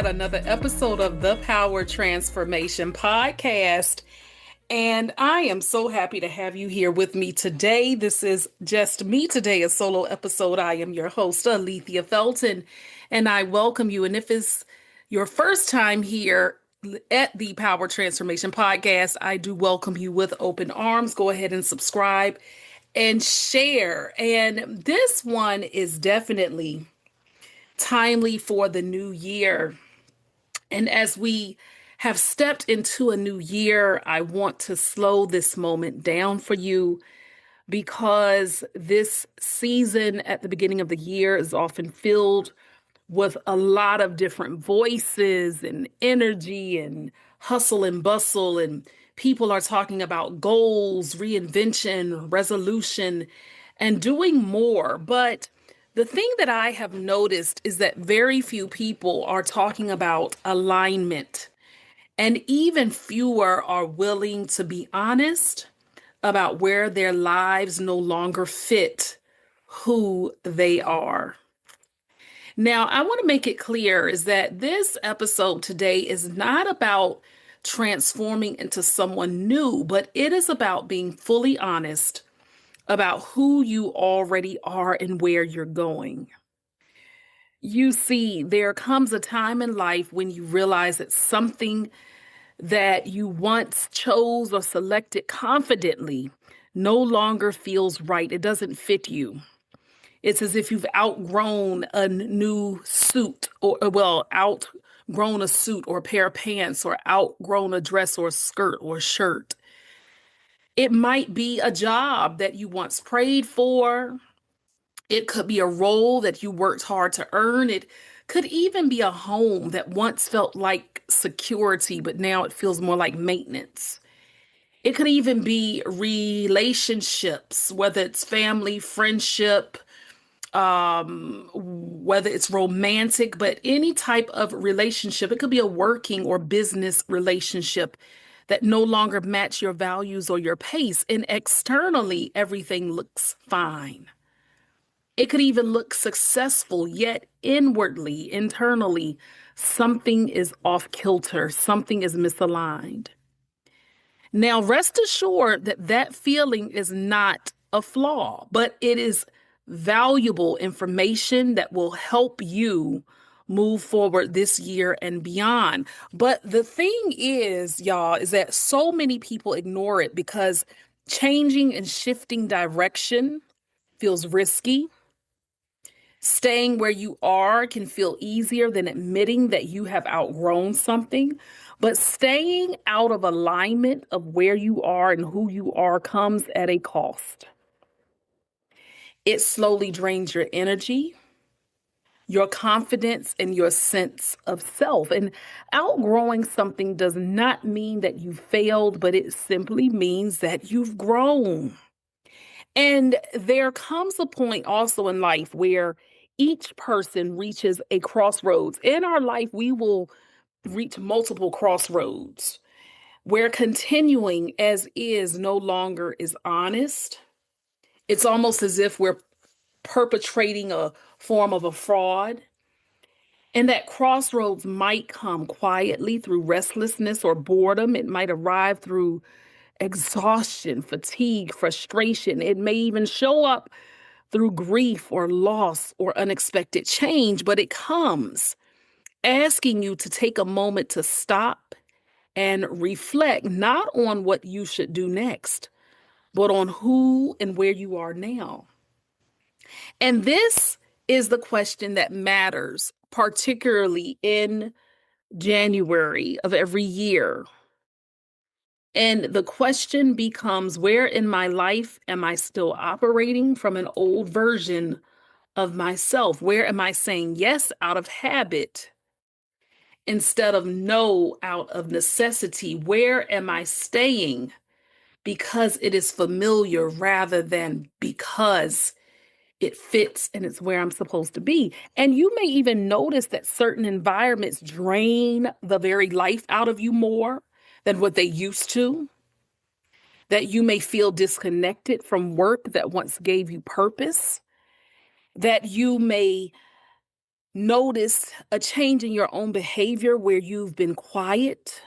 yet another episode of the Power Transformation Podcast. And I am so happy to have you here with me today. This is just me today, a solo episode. I am your host, Alethea Felton, and I welcome you. And if it's your first time here at the Power Transformation Podcast, I do welcome you with open arms. Go ahead and subscribe and share. And this one is definitely timely for the new year. And as we have stepped into a new year, I want to slow this moment down for you because this season at the beginning of the year is often filled with a lot of different voices and energy and hustle and bustle. And people are talking about goals, reinvention, resolution, and doing more. But the thing that I have noticed is that very few people are talking about alignment, and even fewer are willing to be honest about where their lives no longer fit who they are. Now, I want to make it clear is that this episode today is not about transforming into someone new, but it is about being fully honest about who you already are and where you're going. You see, there comes a time in life when you realize that something that you once chose or selected confidently no longer feels right. It doesn't fit you. It's as if you've outgrown a new suit outgrown a suit or a pair of pants, or outgrown a dress or a skirt or a shirt. It might be a job that you once prayed for. It could be a role that you worked hard to earn. It could even be a home that once felt like security, but now it feels more like maintenance. It could even be relationships, whether it's family, friendship, whether it's romantic, but any type of relationship. It could be a working or business relationship that no longer match your values or your pace. And externally, everything looks fine. It could even look successful, yet inwardly, internally, something is off kilter, something is misaligned. Now, rest assured that that feeling is not a flaw, but it is valuable information that will help you move forward this year and beyond. But the thing is, y'all, is that so many people ignore it because changing and shifting direction feels risky. Staying where you are can feel easier than admitting that you have outgrown something, but staying out of alignment of where you are and who you are comes at a cost. It slowly drains your energy, your confidence, and your sense of self. And outgrowing something does not mean that you failed, but it simply means that you've grown. And there comes a point also in life where each person reaches a crossroads. In our life, we will reach multiple crossroads where continuing as is no longer is honest. It's almost as if we're perpetrating a form of a fraud. And that crossroads might come quietly through restlessness or boredom. It might arrive through exhaustion, fatigue, frustration. It may even show up through grief or loss or unexpected change, but it comes asking you to take a moment to stop and reflect, not on what you should do next, but on who and where you are now. And this is the question that matters, particularly in January of every year. And the question becomes, where in my life am I still operating from an old version of myself? Where am I saying yes out of habit instead of no out of necessity? Where am I staying because it is familiar rather than because it fits and it's where I'm supposed to be? And you may even notice that certain environments drain the very life out of you more than what they used to. That you may feel disconnected from work that once gave you purpose. That you may Notice a change in your own behavior where you've been quiet,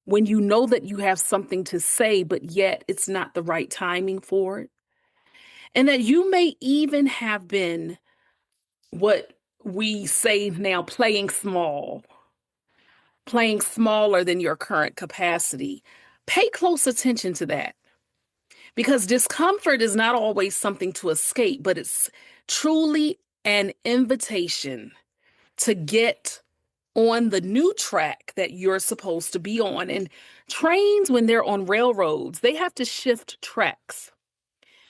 when you know that you have something to say, but yet it's not the right timing for it. And that you may even have been what we say now playing smaller than your current capacity. Pay close attention to that because discomfort is not always something to escape, but it's truly an invitation to get on the new track that you're supposed to be on. And trains, when they're on railroads, they have to shift tracks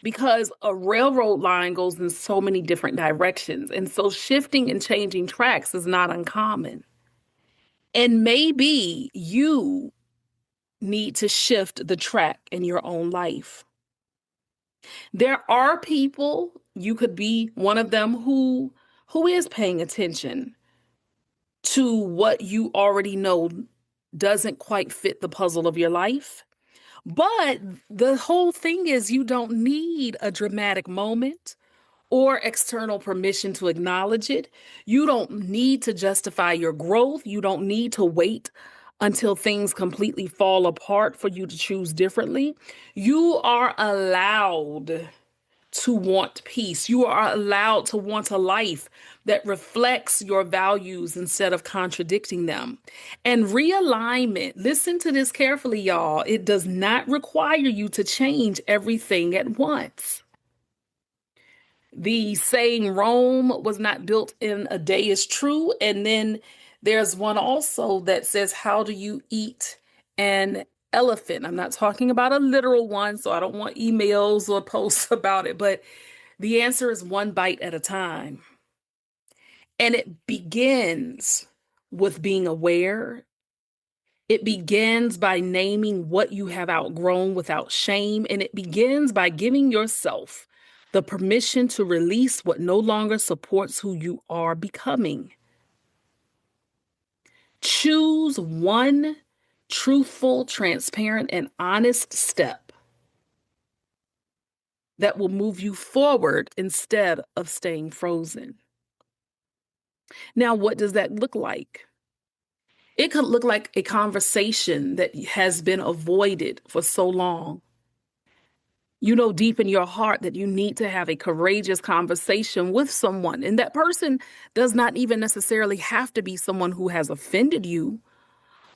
because a railroad line goes in so many different directions. And so shifting and changing tracks is not uncommon. And maybe you need to shift the track in your own life. There are people, you could be one of them, who is paying attention to what you already know doesn't quite fit the puzzle of your life. But the whole thing is you don't need a dramatic moment or external permission to acknowledge it. You don't need to justify your growth. You don't need to wait until things completely fall apart for you to choose differently. You are allowed to want peace. You are allowed to want a life that reflects your values instead of contradicting them. And realignment, listen to this carefully, y'all. It does not require you to change everything at once. The saying Rome was not built in a day is true. And then there's one also that says, how do you eat an elephant? I'm not talking about a literal one, so I don't want emails or posts about it, but the answer is one bite at a time. And it begins with being aware. It begins by naming what you have outgrown without shame. And it begins by giving yourself the permission to release what no longer supports who you are becoming. Choose one truthful, transparent, and honest step that will move you forward instead of staying frozen. Now, what does that look like? It could look like a conversation that has been avoided for so long. You know deep in your heart that you need to have a courageous conversation with someone. And that person does not even necessarily have to be someone who has offended you,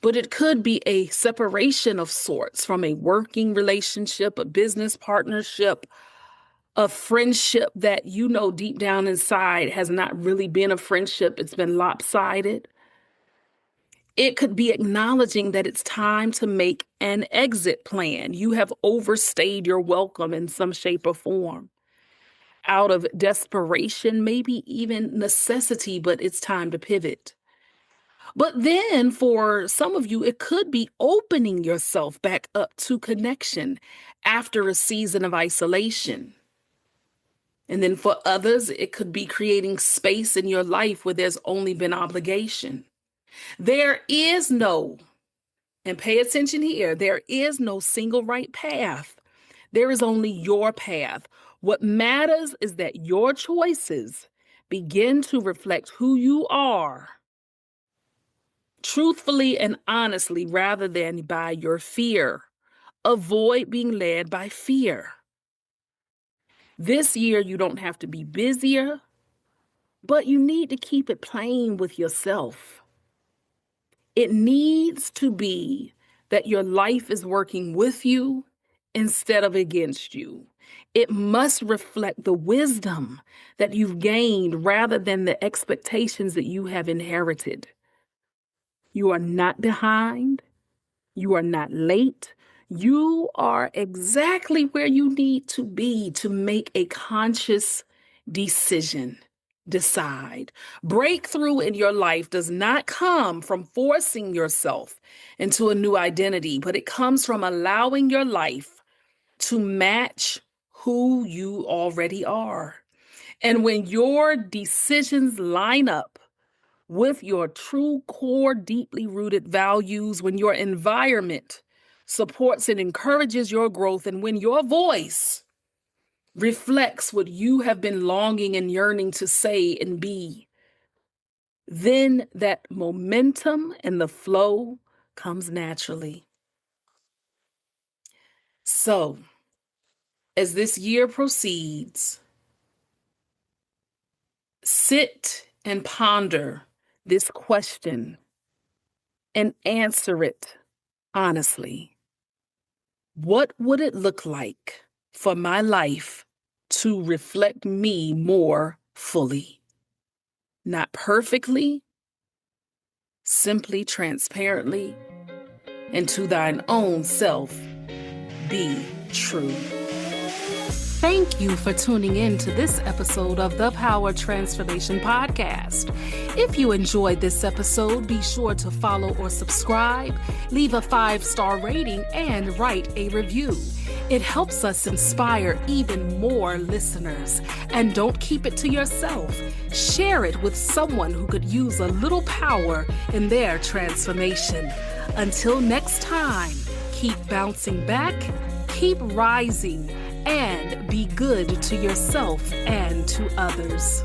but it could be a separation of sorts from a working relationship, a business partnership, a friendship that you know deep down inside has not really been a friendship. It's been lopsided. It could be acknowledging that it's time to make an exit plan. You have overstayed your welcome in some shape or form. Out of desperation, maybe even necessity, but it's time to pivot. But then for some of you, it could be opening yourself back up to connection after a season of isolation. And then for others, it could be creating space in your life where there's only been obligation. There is no, and pay attention here, there is no single right path. There is only your path. What matters is that your choices begin to reflect who you are, truthfully and honestly, rather than by your fear. Avoid being led by fear. This year, you don't have to be busier, but you need to keep it plain with yourself. It needs to be that your life is working with you instead of against you. It must reflect the wisdom that you've gained rather than the expectations that you have inherited. You are not behind. You are not late. You are exactly where you need to be to make a conscious decision. Decide. Breakthrough in your life does not come from forcing yourself into a new identity, but it comes from allowing your life to match who you already are. And when your decisions line up with your true core, deeply rooted values, when your environment supports and encourages your growth, and when your voice reflects what you have been longing and yearning to say and be, then that momentum and the flow comes naturally. So, as this year proceeds, sit and ponder this question and answer it honestly. What would it look like for my life to reflect me more fully? Not perfectly, simply transparently, and to thine own self be true. Thank you for tuning in to this episode of the Power Transformation Podcast. If you enjoyed this episode, be sure to follow or subscribe, leave a 5-star rating, and write a review. It helps us inspire even more listeners. And don't keep it to yourself. Share it with someone who could use a little power in their transformation. Until next time, keep bouncing back, keep rising, and be good to yourself and to others.